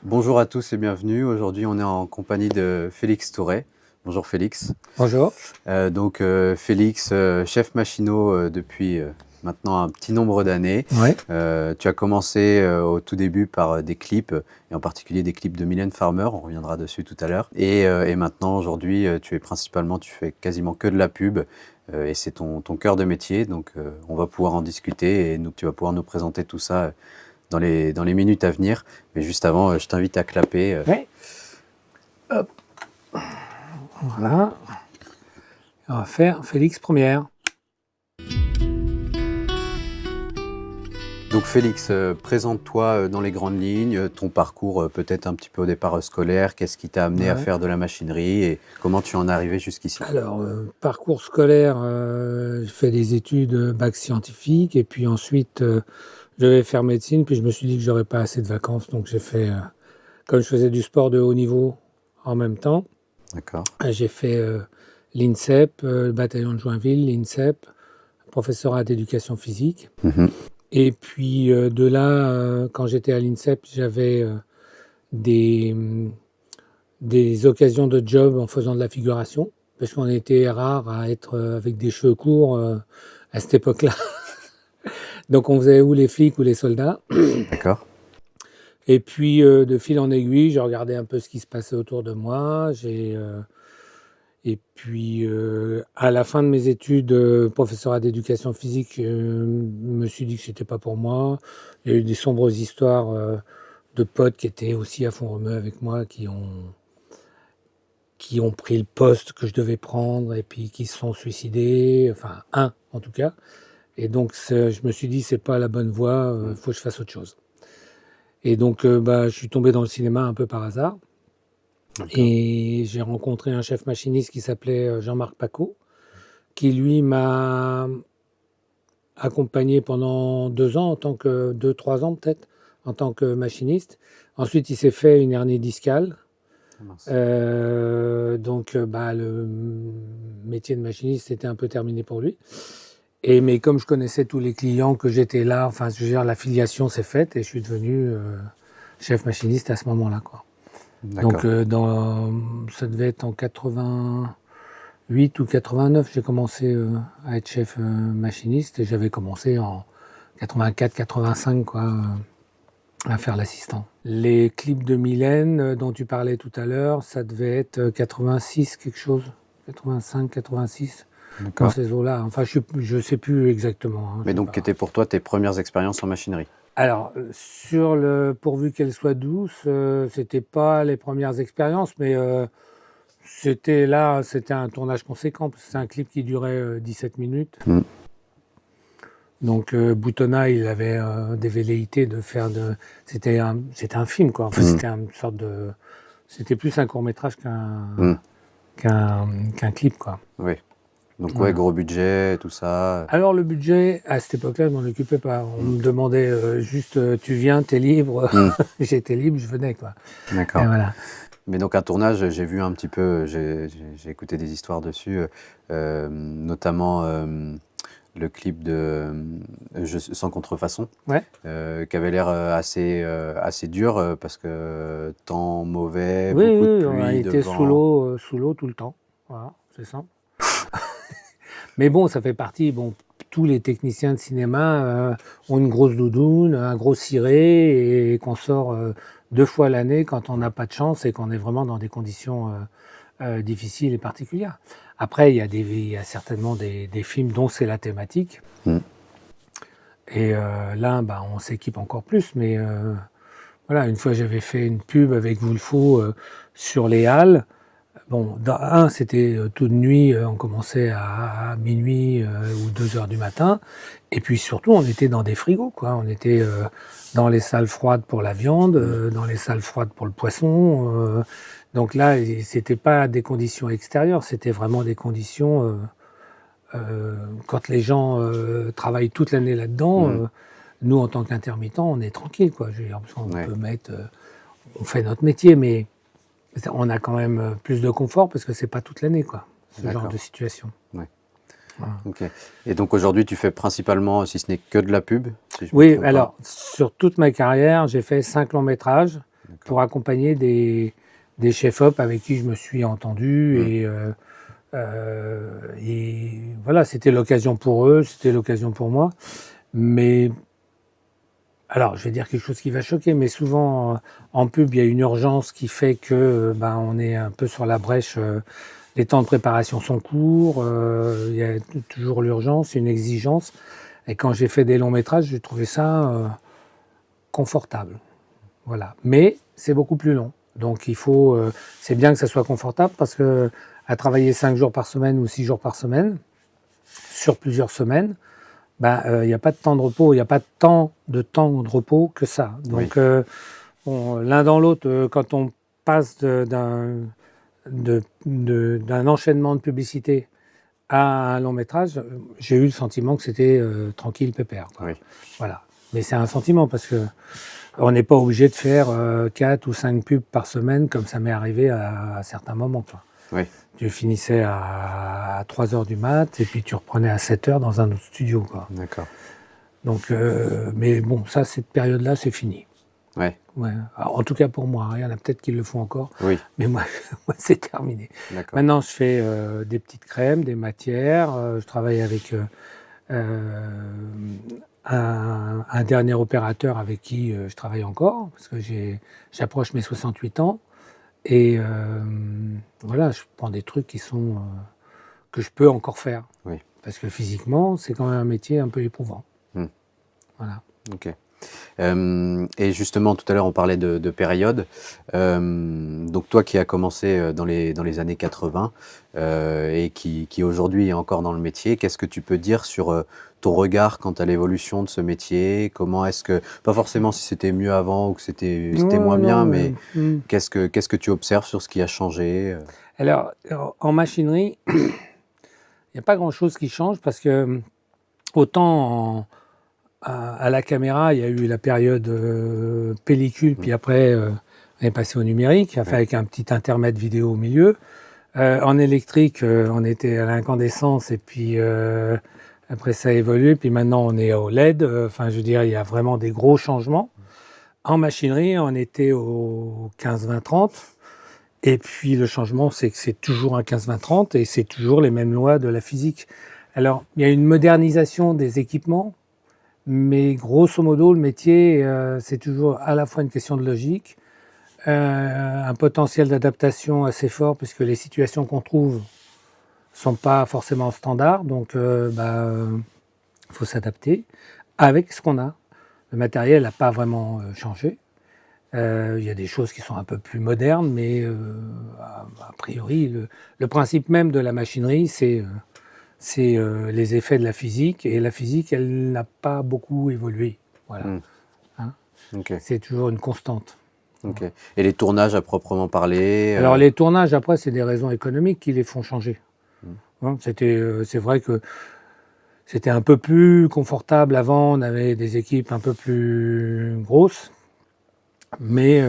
Bonjour à tous et bienvenue. Aujourd'hui, on est en compagnie de Félix Touret. Bonjour Félix. Bonjour. Félix, chef machinot depuis maintenant un petit nombre d'années. Ouais. Tu as commencé au tout début par des clips, et en particulier des clips de Mylène Farmer, on reviendra dessus tout à l'heure. Et maintenant, aujourd'hui, tu fais quasiment que de la pub, et c'est ton cœur de métier. Donc on va pouvoir en discuter et tu vas pouvoir nous présenter tout ça dans les minutes à venir. Mais juste avant, je t'invite à clapper. Ouais. Hop. Voilà. On va faire Félix première. Donc Félix, présente-toi dans les grandes lignes, ton parcours peut-être un petit peu au départ scolaire, qu'est-ce qui t'a amené à faire de la machinerie et comment tu en es arrivé jusqu'ici? Alors, parcours scolaire, j'ai fait des études bac scientifique et puis ensuite je devais faire médecine, puis je me suis dit que j'aurais pas assez de vacances, donc j'ai fait, comme je faisais du sport de haut niveau en même temps, D'accord. j'ai fait l'INSEP, le bataillon de Joinville, l'INSEP, professorat d'éducation physique. Mhm. Et puis de là, quand j'étais à l'INSEP, j'avais des, des occasions de job en faisant de la figuration, parce qu'on était rare à être avec des cheveux courts à cette époque-là. Donc on faisait ou les flics ou les soldats. D'accord. Et puis de fil en aiguille, je regardais un peu ce qui se passait autour de moi. Et puis à la fin de mes études, professorat d'éducation physique, je me suis dit que c'était pas pour moi. Il y a eu des sombres histoires de potes qui étaient aussi à fond remue avec moi, qui ont pris le poste que je devais prendre et puis qui se sont suicidés, enfin un en tout cas. Et donc je me suis dit c'est pas la bonne voie, faut que je fasse autre chose. Et donc je suis tombé dans le cinéma un peu par hasard. Et j'ai rencontré un chef machiniste qui s'appelait Jean-Marc Paco, qui lui m'a accompagné pendant 2 ans, en tant que 2-3 ans peut-être, en tant que machiniste. Ensuite, il s'est fait une hernie discale. Donc, le métier de machiniste était un peu terminé pour lui. Mais comme je connaissais tous les clients, que j'étais là, enfin, je veux dire, la filiation s'est faite et je suis devenu chef machiniste à ce moment-là, quoi. Donc, ça devait être en 88 ou 89, j'ai commencé à être chef machiniste et j'avais commencé en 84-85, quoi, à faire l'assistant. Les clips de Mylène dont tu parlais tout à l'heure, ça devait être 86 quelque chose, 85, 86, dans ces eaux-là. Enfin, je sais plus exactement. Hein, Mais donc, qu'étaient pour toi tes premières expériences en machinerie? Alors, sur le pourvu qu'elle soit douce, c'était pas les premières expériences, mais c'était un tournage conséquent, parce que c'est un clip qui durait 17 minutes. Mm. Donc Boutonnat, il avait des velléités de faire c'était un film, quoi. Enfin, c'était une sorte de... C'était plus un court-métrage qu'un clip, quoi. Oui. Donc gros budget, tout ça. Alors le budget, à cette époque-là, je m'en occupais pas. On me demandait juste, tu viens, t'es libre. J'étais libre, je venais, quoi. D'accord. Et voilà. Mais donc un tournage, j'ai vu un petit peu, j'ai écouté des histoires dessus, notamment le clip de Sans contrefaçon, qui avait l'air assez dur parce que temps mauvais, Oui, beaucoup de on a pluie, été de sous l'eau tout le temps. Voilà, c'est ça. Mais bon, ça fait partie. Bon, tous les techniciens de cinéma ont une grosse doudoune, un gros ciré, et qu'on sort 2 fois l'année quand on n'a pas de chance et qu'on est vraiment dans des conditions difficiles et particulières. Après, il y a certainement des films dont c'est la thématique. Mm. Et là, on s'équipe encore plus. Mais voilà, une fois, j'avais fait une pub avec Wulfo sur les Halles. Bon, c'était toute nuit, on commençait à minuit ou 2 heures du matin. Et puis surtout, on était dans des frigos, quoi. On était dans les salles froides pour la viande, dans les salles froides pour le poisson. Donc là, c'était pas des conditions extérieures, c'était vraiment des conditions... quand les gens travaillent toute l'année là-dedans, nous, en tant qu'intermittents, on est tranquille, quoi. Je veux dire, on peut on fait notre métier, mais on a quand même plus de confort parce que c'est pas toute l'année, quoi, ce genre de situation. Ouais. Voilà. Okay. Et donc aujourd'hui, tu fais principalement, si ce n'est que de la pub, si je me Oui, trompe alors sur toute ma carrière, j'ai fait 5 longs métrages pour accompagner des chefs-op avec qui je me suis entendu. Et voilà, c'était l'occasion pour eux, c'était l'occasion pour moi. Mais alors, je vais dire quelque chose qui va choquer, mais souvent en pub, il y a une urgence qui fait que on est un peu sur la brèche. Les temps de préparation sont courts, il y a toujours l'urgence, une exigence. Et quand j'ai fait des longs métrages, j'ai trouvé ça confortable. Voilà. Mais c'est beaucoup plus long. Donc c'est bien que ça soit confortable parce que à travailler 5 jours par semaine ou 6 jours par semaine, sur plusieurs semaines, il n'y a pas de temps de repos, il n'y a pas tant de temps de repos que ça. Donc, l'un dans l'autre, quand on passe d'un enchaînement de publicité à un long métrage, j'ai eu le sentiment que c'était tranquille, pépère, quoi. Oui. Voilà. Mais c'est un sentiment parce que on n'est pas obligé de faire 4 ou 5 pubs par semaine comme ça m'est arrivé à certains moments, quoi. Oui. Tu finissais à 3 heures du mat et puis tu reprenais à 7 heures dans un autre studio, quoi. D'accord. Donc, mais bon, ça, cette période-là, c'est fini. Ouais. Ouais. Alors, en tout cas pour moi, il y en a peut-être qui le font encore, Oui. mais moi, c'est terminé. D'accord. Maintenant, je fais des petites crèmes, des matières. Je travaille avec un dernier opérateur avec qui je travaille encore, parce que j'approche mes 68 ans. Et voilà, je prends des trucs qui sont que je peux encore faire. Oui. Parce que physiquement, c'est quand même un métier un peu éprouvant. Voilà. Ok. Et justement, tout à l'heure, on parlait de période. Donc, toi qui as commencé dans les années 80 et qui aujourd'hui est encore dans le métier, qu'est-ce que tu peux dire sur ton regard quant à l'évolution de ce métier? Comment est-ce que, pas forcément si c'était mieux avant ou que c'était moins bien, mais qu'est-ce que tu observes sur ce qui a changé? Alors, en machinerie, il n'y a pas grand-chose qui change parce que autant à la caméra, il y a eu la période pellicule, puis après, on est passé au numérique, avec un petit intermède vidéo au milieu. En électrique, on était à l'incandescence, et puis après, ça a évolué, puis maintenant, on est au LED. Enfin, je veux dire, il y a vraiment des gros changements. En machinerie, on était au 15-20-30. Et puis, le changement, c'est que c'est toujours un 15-20-30, et c'est toujours les mêmes lois de la physique. Alors, il y a une modernisation des équipements, mais grosso modo, le métier, c'est toujours à la fois une question de logique, un potentiel d'adaptation assez fort, puisque les situations qu'on trouve sont pas forcément standards, donc faut s'adapter avec ce qu'on a. Le matériel n'a pas vraiment changé. Il y a des choses qui sont un peu plus modernes, mais a priori, le principe même de la machinerie, c'est les effets de la physique, et la physique, elle n'a pas beaucoup évolué. Voilà. Okay. C'est toujours une constante. Okay. Et les tournages à proprement parler Alors les tournages, après, c'est des raisons économiques qui les font changer. C'est vrai que c'était un peu plus confortable avant, on avait des équipes un peu plus grosses, mais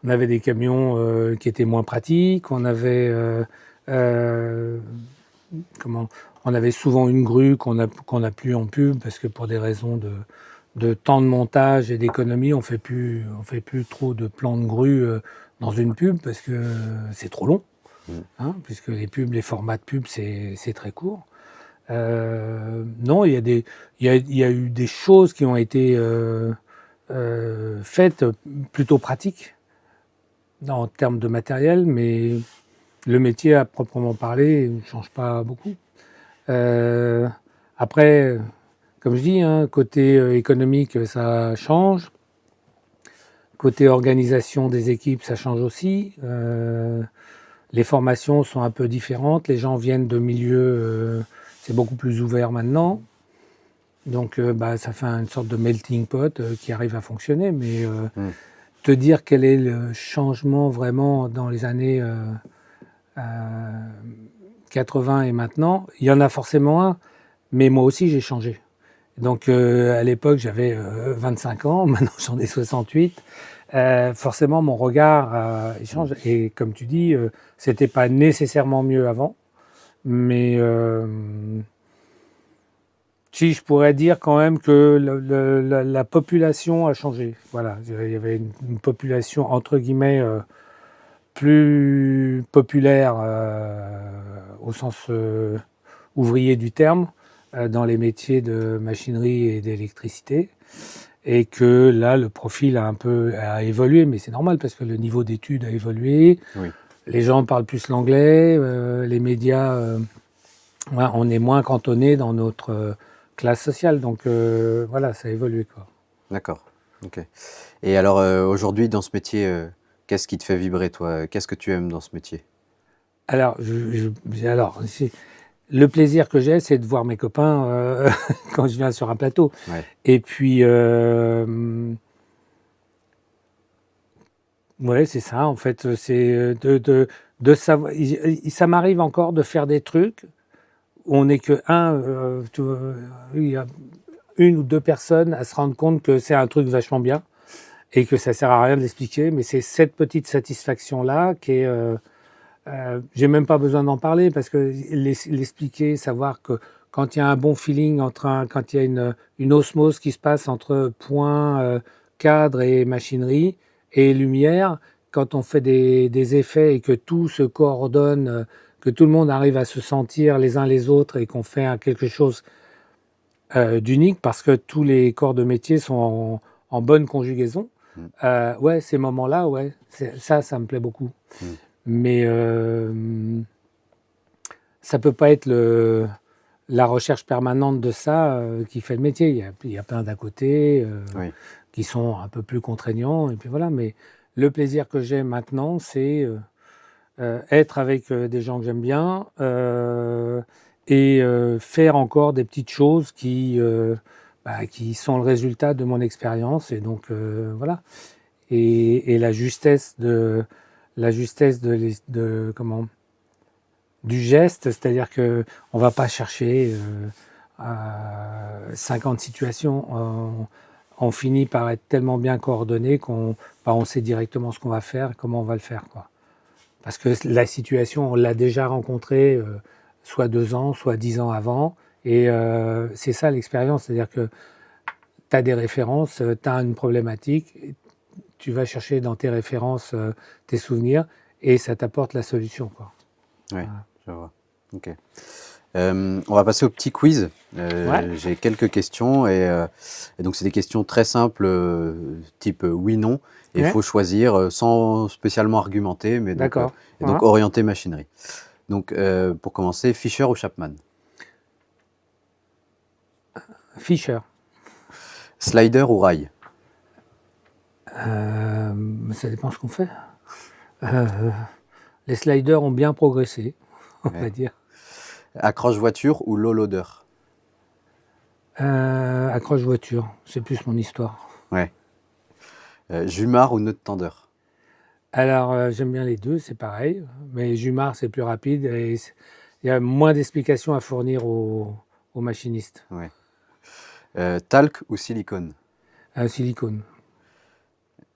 on avait des camions qui étaient moins pratiques, on avait on avait souvent une grue qu'on a plus en pub, parce que pour des raisons de temps de montage et d'économie, on fait plus trop de plans de grue dans une pub, parce que c'est trop long, puisque les pubs, les formats de pub, c'est très court. Non, il y a eu des choses qui ont été faites plutôt pratiques en termes de matériel, mais le métier à proprement parler ne change pas beaucoup. Après, comme je dis, côté économique, ça change. Côté organisation des équipes, ça change aussi. Les formations sont un peu différentes. Les gens viennent de milieux, c'est beaucoup plus ouvert maintenant. Donc, ça fait une sorte de melting pot qui arrive à fonctionner. Mais te dire quel est le changement vraiment dans les années 80 et maintenant, il y en a forcément un. Mais moi aussi, j'ai changé. Donc, à l'époque, j'avais 25 ans. Maintenant, j'en ai 68. Forcément, mon regard change. Et comme tu dis, c'était pas nécessairement mieux avant. Mais Si je pourrais dire quand même que la population a changé. Voilà, il y avait une population entre guillemets plus populaire au sens ouvrier du terme dans les métiers de machinerie et d'électricité. Et que là, le profil a évolué, mais c'est normal parce que le niveau d'études a évolué. Oui. Les gens parlent plus l'anglais, les médias, ouais, on est moins cantonné dans notre classe sociale. Donc voilà, ça a évolué, quoi. D'accord. Ok. Et alors aujourd'hui, dans ce métier, qu'est-ce qui te fait vibrer, toi? Qu'est-ce que tu aimes dans ce métier? Alors, le plaisir que j'ai, c'est de voir mes copains quand je viens sur un plateau. Ouais. Et puis, ouais, c'est ça, en fait, c'est de savoir. Ça m'arrive encore de faire des trucs où on n'est que il y a une ou deux personnes à se rendre compte que c'est un truc vachement bien et que ça sert à rien de l'expliquer, mais c'est cette petite satisfaction-là qui est. J'ai même pas besoin d'en parler parce que l'expliquer, savoir que quand il y a un bon feeling quand il y a une osmose qui se passe entre point, cadre et machinerie et lumière, quand on fait des effets et que tout se coordonne, que tout le monde arrive à se sentir les uns les autres et qu'on fait quelque chose d'unique parce que tous les corps de métier sont en bonne conjugaison. Ouais, ces moments-là, ouais, ça me plaît beaucoup. Mais ça peut pas être la recherche permanente de ça qui fait le métier. Il y a plein d'à côté Oui. qui sont un peu plus contraignants. Et puis voilà. Mais le plaisir que j'ai maintenant, c'est être avec des gens que j'aime bien et faire encore des petites choses qui sont le résultat de mon expérience. Et donc voilà. Et la justesse du geste, c'est-à-dire que on va pas chercher 50 situations. On finit par être tellement bien coordonné on sait directement ce qu'on va faire, comment on va le faire, quoi. Parce que la situation, on l'a déjà rencontrée soit 2 ans, soit 10 ans avant. Et c'est ça l'expérience, c'est-à-dire que tu as des références, tu as une problématique, tu vas chercher dans tes références tes souvenirs et ça t'apporte la solution, quoi. Oui, je vois. Ok. On va passer au petit quiz. Ouais. J'ai quelques questions et donc c'est des questions très simples, type oui/non. Et il Ouais. faut choisir sans spécialement argumenter, mais donc, D'accord. et donc Ouais. orienté machinerie. Donc pour commencer, Fischer ou Chapman? Fischer. Slider ou rail? Ça dépend ce qu'on fait. Les sliders ont bien progressé, on Ouais. va dire. Accroche voiture ou low loader? Accroche voiture, c'est plus mon histoire. Ouais. Jumar ou nœud de tendeur? Alors, j'aime bien les deux, c'est pareil, mais Jumar, c'est plus rapide et il y a moins d'explications à fournir aux machinistes. Ouais. Talc ou silicone? Silicone.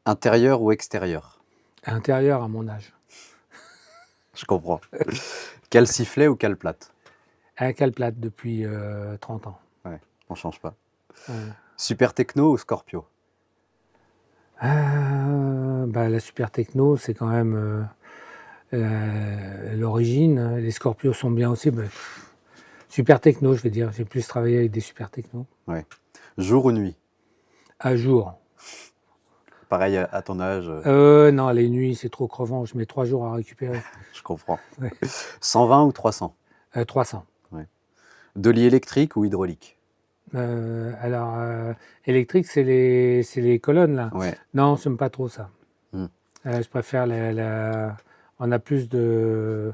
Intérieur ou extérieur? Intérieur à mon âge. Je comprends. Calciflet ou calplate? À Calplate depuis 30 ans. Ouais, on change pas. Ouais. Super techno ou Scorpio? La super techno, c'est quand même l'origine. Les Scorpios sont bien aussi. Super techno, je vais dire. J'ai plus travaillé avec des super techno. Ouais. Jour ou nuit? À jour. Pareil à ton âge, Non, les nuits, c'est trop crevant. Je mets 3 jours à récupérer. je comprends. Ouais. 120 ou 300? 300. Dolly électrique ou hydraulique? Électrique, c'est les colonnes, là. Ouais. Non, j'aime pas trop ça. Hmm. Je préfère on a plus de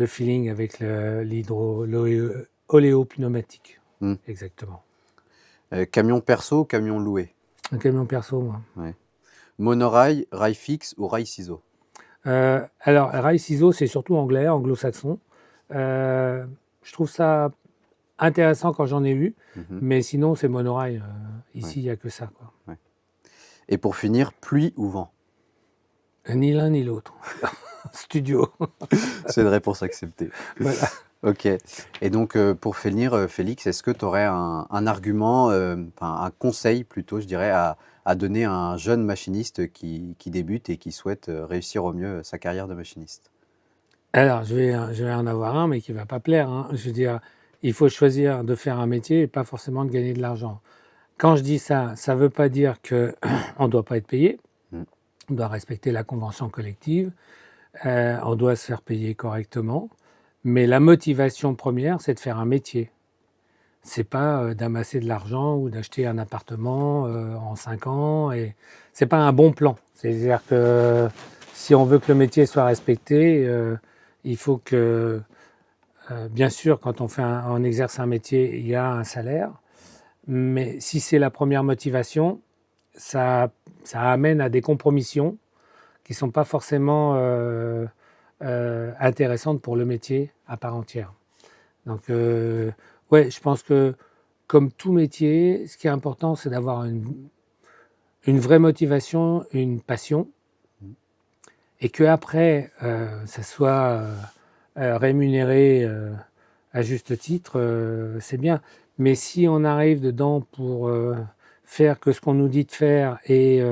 feeling avec l'oléopneumatique. Exactement. Camion perso ou camion loué? Un camion perso, moi. Monorail, rail fixe ou rail ciseau? Rail ciseau, c'est surtout anglais, anglo-saxon. Je trouve ça intéressant quand j'en ai vu, mais sinon, c'est monorail. Ici, il n'y a que ça, quoi. Ouais. Et pour finir, pluie ou vent? Ni l'un ni l'autre. Studio. C'est une réponse acceptée. Voilà. Ok. Et donc, pour finir, Félix, est-ce que tu aurais un argument, enfin un conseil plutôt, je dirais, à donner à un jeune machiniste qui débute et qui souhaite réussir au mieux sa carrière de machiniste? Alors, je vais en avoir un, mais qui va pas plaire, hein. Je veux dire, il faut choisir de faire un métier et pas forcément de gagner de l'argent. Quand je dis ça, ça veut pas dire que on doit pas être payé. Mm. On doit respecter la convention collective. On doit se faire payer correctement. Mais la motivation première, c'est de faire un métier. C'est pas d'amasser de l'argent ou d'acheter un appartement en 5 ans. Et c'est pas un bon plan. C'est-à-dire que si on veut que le métier soit respecté, il faut que, bien sûr, quand on exerce un métier, il y a un salaire. Mais si c'est la première motivation, ça, ça amène à des compromissions qui sont pas forcément intéressantes pour le métier à part entière. Donc, ouais, je pense que comme tout métier, ce qui est important, c'est d'avoir une vraie motivation, une passion, Mm. et que après, ça soit rémunéré à juste titre, c'est bien. Mais si on arrive dedans pour faire que ce qu'on nous dit de faire et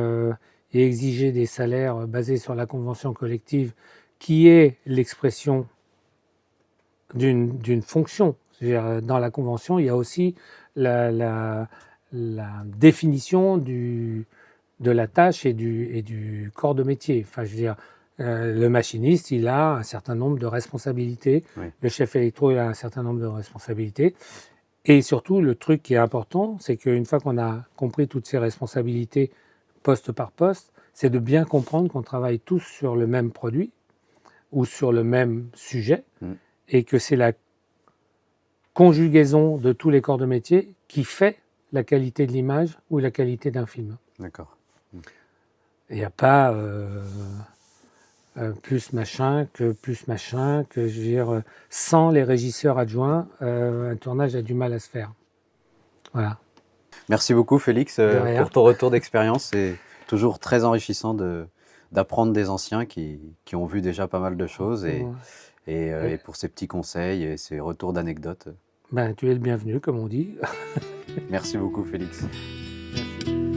exiger des salaires basés sur la convention collective, qui est l'expression d'une fonction. C'est-à-dire, dans la convention, il y a aussi la, la, la définition de la tâche et du corps de métier. Enfin, je veux dire, le machiniste, il a un certain nombre de responsabilités. Oui. Le chef électro, il a un certain nombre de responsabilités. Et surtout, le truc qui est important, c'est qu'une fois qu'on a compris toutes ces responsabilités poste par poste, c'est de bien comprendre qu'on travaille tous sur le même produit ou sur le même sujet Mm. et que c'est la conjugaison de tous les corps de métier qui fait la qualité de l'image ou la qualité d'un film. D'accord. Il n'y a pas plus machin, que je veux dire, sans les régisseurs adjoints, un tournage a du mal à se faire. Voilà. Merci beaucoup, Félix, De rien. pour ton retour d'expérience. C'est toujours très enrichissant d'apprendre des anciens qui ont vu déjà pas mal de choses et pour ces petits conseils et ces retours d'anecdotes. Ben, tu es le bienvenu, comme on dit. Merci beaucoup, Félix. Merci.